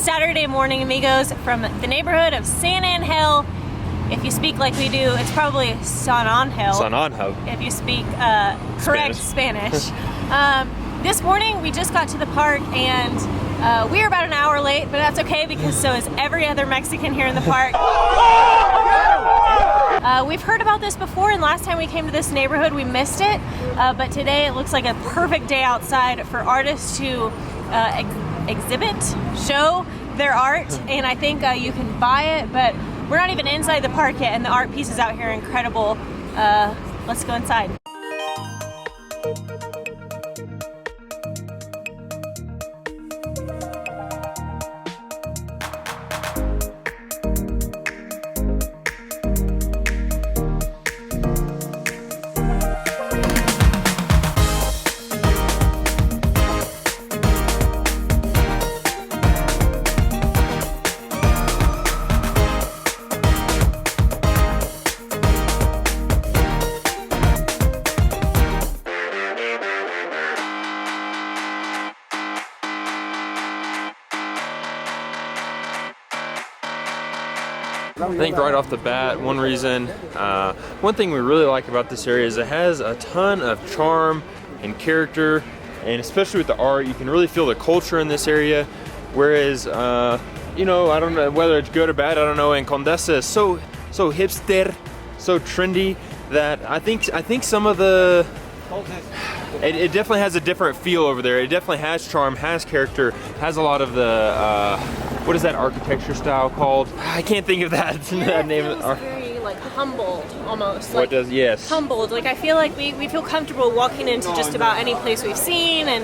Saturday morning, amigos, from the neighborhood of San Ángel. If you speak like we do, it's probably San Ángel. San Ángel. If you speak correct Spanish. This morning we just got to the park and we are about an hour late, but that's okay because so is every other Mexican here in the park. We've heard about this before, and last time we came to this neighborhood we missed it, but today it looks like a perfect day outside for artists to show their art, and I think you can buy it, but we're not even inside the park yet, and the art pieces out here are incredible. Let's go inside. I think right off the bat, one thing we really like about this area is it has a ton of charm and character, and especially with the art, you can really feel the culture in this area. Whereas, you know, I don't know whether it's good or bad, I don't know, and Condesa is so hipster, so trendy that I think some of the, it definitely has a different feel over there. It definitely has charm, has character, has a lot of the, what is that architecture style called? I can't think of that, that name. It feels very like humbled almost. What does, yes. Humbled, like I feel like we feel comfortable walking into just about any place we've seen, and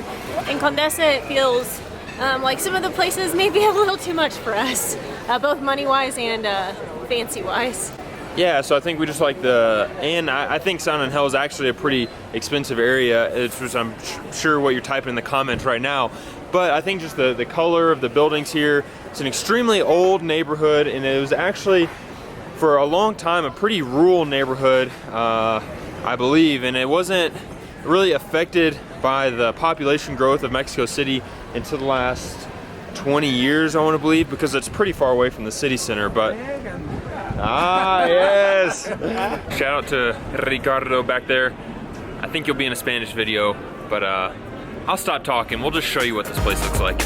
in Condesa it feels like some of the places may be a little too much for us, both money-wise and fancy-wise. Yeah, so I think we just like and I think San Ángel is actually a pretty expensive area, which I'm sure what you're typing in the comments right now. But I think just the color of the buildings here, it's an extremely old neighborhood, and it was actually, for a long time, a pretty rural neighborhood, I believe, and it wasn't really affected by the population growth of Mexico City until the last 20 years, I want to believe, because it's pretty far away from the city center, but... Ah, yes! Shout out to Ricardo back there. I think you'll be in a Spanish video, but I'll stop talking. We'll just show you what this place looks like.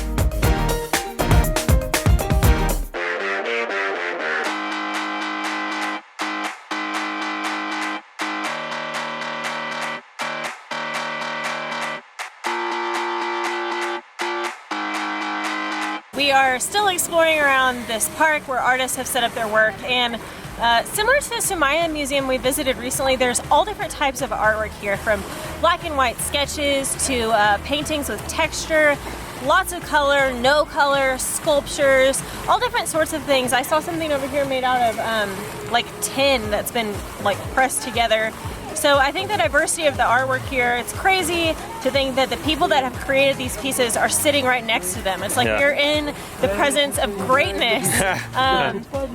We are still exploring around this park where artists have set up their work, and similar to the Sumaya Museum we visited recently, there's all different types of artwork here, from black and white sketches to paintings with texture, lots of color, no color, sculptures, all different sorts of things. I saw something over here made out of like tin that's been like pressed together. So I think the diversity of the artwork here, it's crazy to think that the people that have created these pieces are sitting right next to them. It's like you're in the presence of greatness.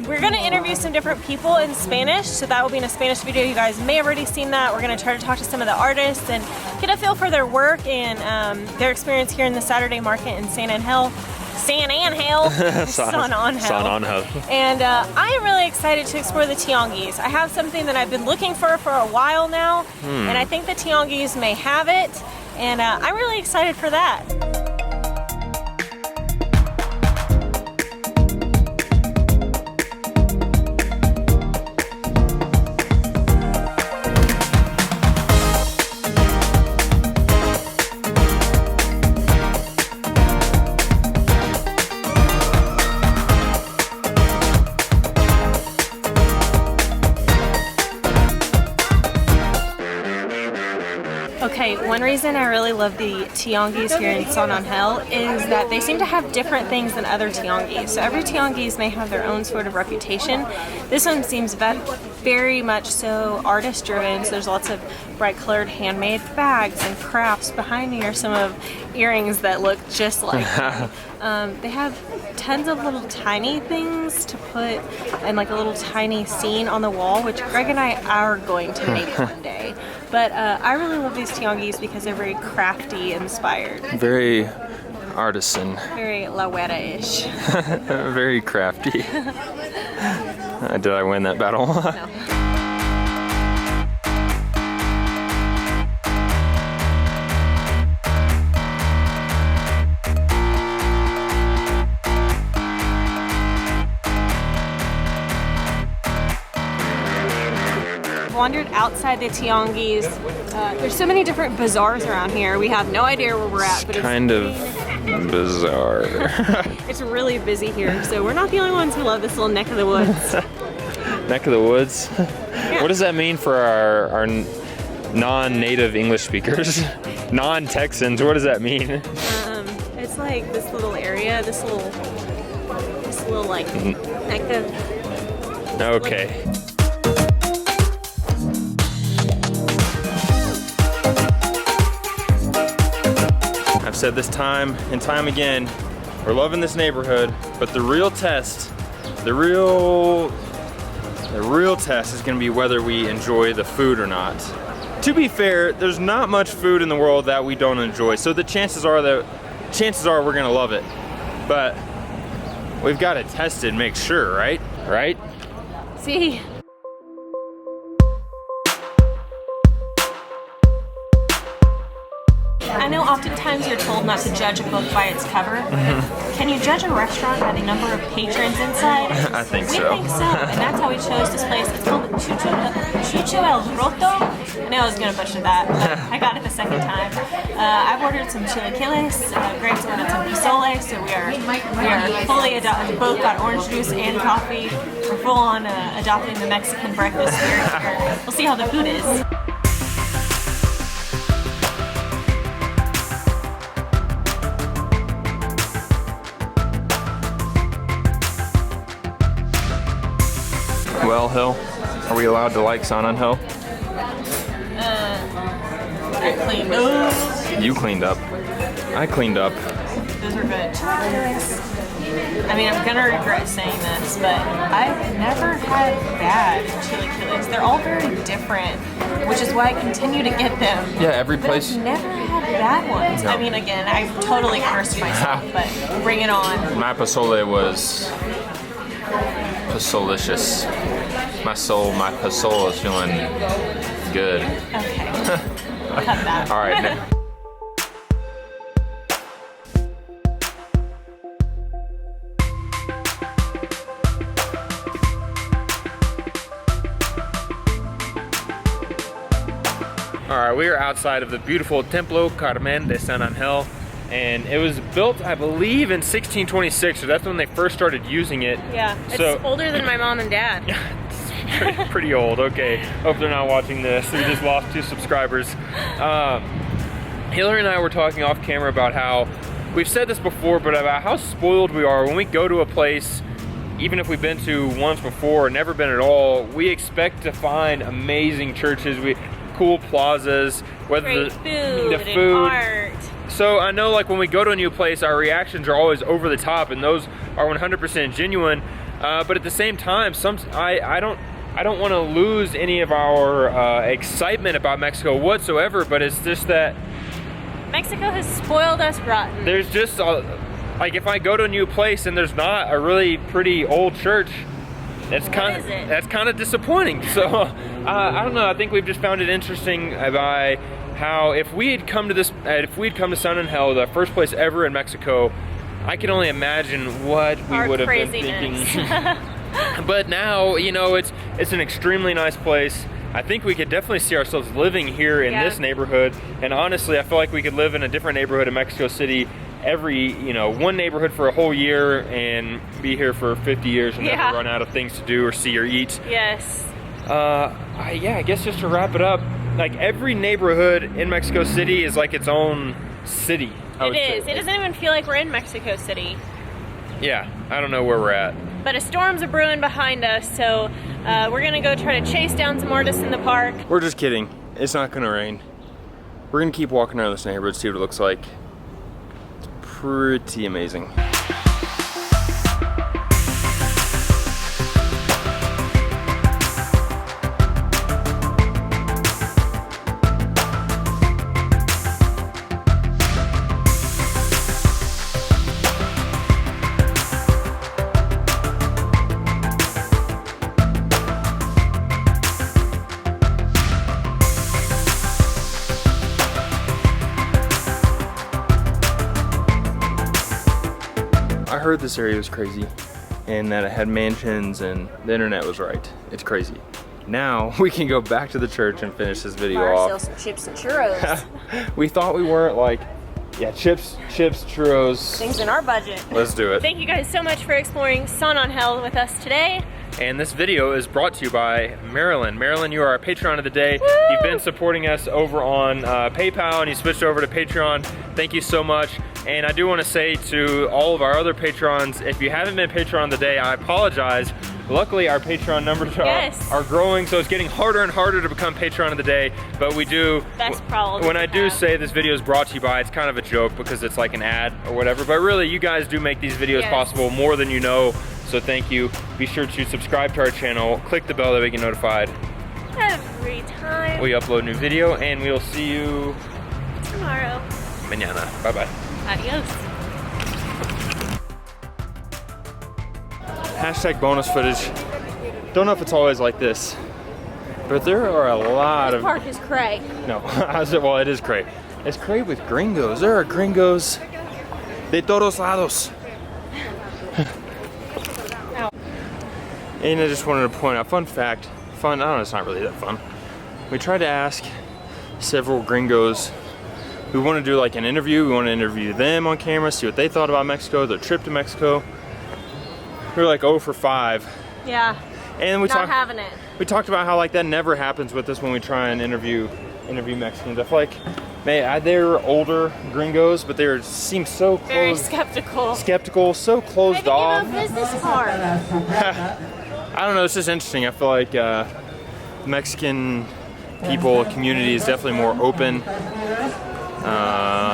We're going to interview some different people in Spanish, so that will be in a Spanish video. You guys may have already seen that. We're going to try to talk to some of the artists and get a feel for their work and their experience here in the Saturday market in San Ángel. San Ángel. And I am really excited to explore the tianguis. I have something that I've been looking for a while now, and I think the tianguis may have it, and I'm really excited for that. Okay, one reason I really love the tianguis here in San Ángel is that they seem to have different things than other tianguis. So every tianguis may have their own sort of reputation. This one seems very much so artist driven, so there's lots of bright colored handmade bags and crafts. Behind me are some of earrings that look just like they have tons of little tiny things to put and like a little tiny scene on the wall, which Greg and I are going to make one day. But I really love these tianguis because they're very crafty inspired. Very artisan. Very La Huera-ish. Very crafty. Did I win that battle? No. Wandered outside the Tianguis. There's so many different bazaars around here. We have no idea where we're at, but it's kind of bizarre. It's really busy here, so we're not the only ones who love this little neck of the woods. Neck of the woods? Yeah. What does that mean for our non-native English speakers? Non-Texans, what does that mean? It's like this little area, this little like neck of... Okay. I've said this time and time again, we're loving this neighborhood, but the real test is gonna be whether we enjoy the food or not. To be fair, there's not much food in the world that we don't enjoy, so the chances are we're gonna love it. But we've got to test it and make sure, right? Right? See? I know oftentimes you're told not to judge a book by its cover. Can you judge a restaurant by the number of patrons inside? I think so. We think so, and that's how we chose this place. It's called Chucho El Roto. I knew I was going to butcher that, but I got it the second time. I've ordered some chilaquiles, Greg's ordered some pozole, so we are fully adopted. Both got orange juice and coffee. We're full on adopting the Mexican breakfast here. We'll see how the food is. Well, Hill, are we allowed to like San Angel? I cleaned up. You cleaned up. I cleaned up. Those are good. I mean, I'm gonna regret saying this, but I've never had bad chilaquiles. They're all very different, which is why I continue to get them. Yeah, every But place. I've never had bad ones. No. I mean, again, I totally cursed myself, but bring it on. My pozole was pozolicious. My pozole is feeling good. Okay. Cut that. All right. All right, we are outside of the beautiful Templo Carmen de San Angel, and it was built, I believe, in 1626, so that's when they first started using it. Yeah, it's So- older than my mom and dad. Pretty old. Okay, hope they're not watching this. We just lost 2 subscribers. Hillary and I were talking off camera about how, we've said this before, but about how spoiled we are when we go to a place, even if we've been to once before or never been at all, we expect to find amazing churches, cool plazas, whether Great food, the food. and art. So I know, like, when we go to a new place, our reactions are always over the top, and those are 100% genuine. But at the same time, I don't want to lose any of our excitement about Mexico whatsoever. But it's just that Mexico has spoiled us rotten. there's just like, if I go to a new place and there's not a really pretty old church, that's kind of disappointing. So I don't know. I think we've just found it interesting by how if we had come to San Angel, the first place ever in Mexico, I can only imagine what we would have been thinking. But now, you know, it's an extremely nice place. I think we could definitely see ourselves living here in this neighborhood. And honestly, I feel like we could live in a different neighborhood in Mexico City one neighborhood for a whole year and be here for 50 years and never run out of things to do or see or eat. Yes. I guess just to wrap it up, like, every neighborhood in Mexico City is like its own city. It is. It doesn't even feel like we're in Mexico City. Yeah, I don't know where we're at. But a storm's a brewing behind us, so we're gonna go try to chase down some artists in the park. We're just kidding. It's not gonna rain. We're gonna keep walking around this neighborhood, see what it looks like. It's pretty amazing. I heard this area was crazy and that it had mansions and the internet was right. It's crazy. Now we can go back to the church and finish this video off. Sell some chips and churros. We thought we weren't like, yeah, chips, churros. Things in our budget. Let's do it. Thank you guys so much for exploring San Ángel with us today. And this video is brought to you by Marilyn. Marilyn, you are our Patreon of the day. Woo! You've been supporting us over on PayPal and you switched over to Patreon. Thank you so much. And I do want to say to all of our other Patrons, if you haven't been Patreon of the day, I apologize. Luckily, our Patreon numbers are growing, so it's getting harder and harder to become Patreon of the day. But we do, when I do say this video is brought to you by, it's kind of a joke because it's like an ad or whatever. But really, you guys do make these videos possible more than you know. So thank you. Be sure to subscribe to our channel, click the bell that we get notified every time we upload a new video, and we'll see you tomorrow. Mañana. Bye-bye. Adios. Hashtag bonus footage. Don't know if it's always like this, but there are a lot This of... park is cray. No, well, it is cray. It's cray with gringos. There are gringos de todos lados. And I just wanted to point out, fun fact, I don't know, it's not really that fun. We tried to ask several gringos who want to do like an interview. We want to interview them on camera, see what they thought about Mexico, their trip to Mexico. We were like 0 for 5. Yeah. And we not having it. We talked about how like that never happens with us when we try and interview Mexicans. I feel like, man, they're older gringos, but they seem so closed. Very skeptical. Skeptical, so closed off. Maybe give them a business card. I don't know, it's just interesting. I feel like Mexican people, community is definitely more open,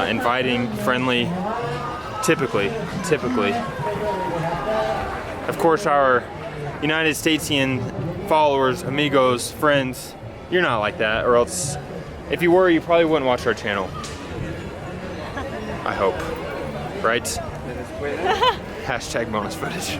inviting, friendly, typically. Of course, our United Statesian followers, amigos, friends, you're not like that, or else if you were, you probably wouldn't watch our channel. I hope, right? Hashtag bonus footage.